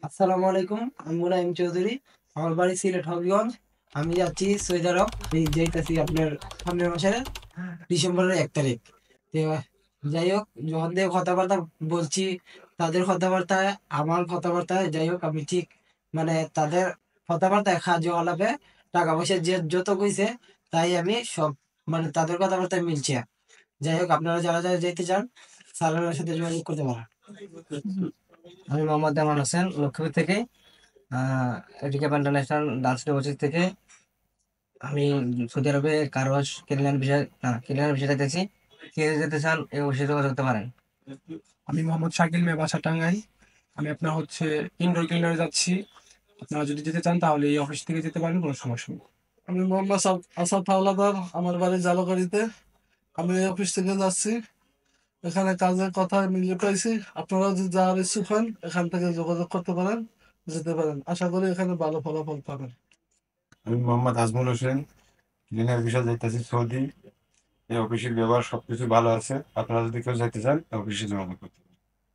আসসালামু আলাইকুম। আমি মুলাইম চৌধুরী। আমার বাড়ি সিলেট হবিগঞ্জ। আমি যাচ্ছি সৌদি আরব। যাইতেছি আপনার সামনের মাসের ডিসেম্বরের 1 তারিখ। তো যাই হোক, যখন দিয়ে কথাবার্তা বলছি, তাদের কথাবার্তায় আমার কথাবার্তায় যাই হোক, আমি ঠিক মানে তাদের কথাবার্তায় কার্য আলাপে টাকা পয়সা যে যত কইছে তাই আমি সব মানে তাদের কথাবার্তায় মিলছে। যাই হোক, আপনারা যারা যারা যেতে চান স্যারের সাথে যোগাযোগ করতে পারেন। আমি মোহাম্মদ জামান হোসেন লক্ষ্মীপুর থেকে এটিকে ইন্টারন্যাশনাল ডান্স ইউনিভার্সিটি থেকে আমি সৌদি আরবে কার ওয়াশ ক্লিনার বিষয় যেতেছি। কে যেতে চান এই অবশ্যই যোগাযোগ করতে পারেন। আমি মোহাম্মদ শাকিল, মেয়ে বাসা টাঙ্গাইল। আমি আপনার ইনডোর ক্লিনারে যাচ্ছি। আপনারা যদি যেতে চান তাহলে এই অফিস থেকে যেতে পারেন, কোনো সমস্যা নেই। আমি মোহাম্মদ আসাদ হাওলাদার, আমার বাড়ি জালকারিতে। আমি এই অফিস থেকে যাচ্ছি। এখানে কাজের কথা মিলিয়ে পাইছি। আপনারা যদি যাওয়ার ইচ্ছুক হন এখান থেকে যোগাযোগ করতে পারেন, যেতে পারেন। আশা করি এখানে ভালো ফলাফল পাবেন। আমি মোহাম্মদ আজমল হোসেন, ক্লিনার বিষয়ে যাইতেছি সৌদি। এই অফিসের ব্যবহার সবকিছু ভালো আছে। আপনারা যদি কেউ যাইতে চান অফিসে যোগাযোগ করতে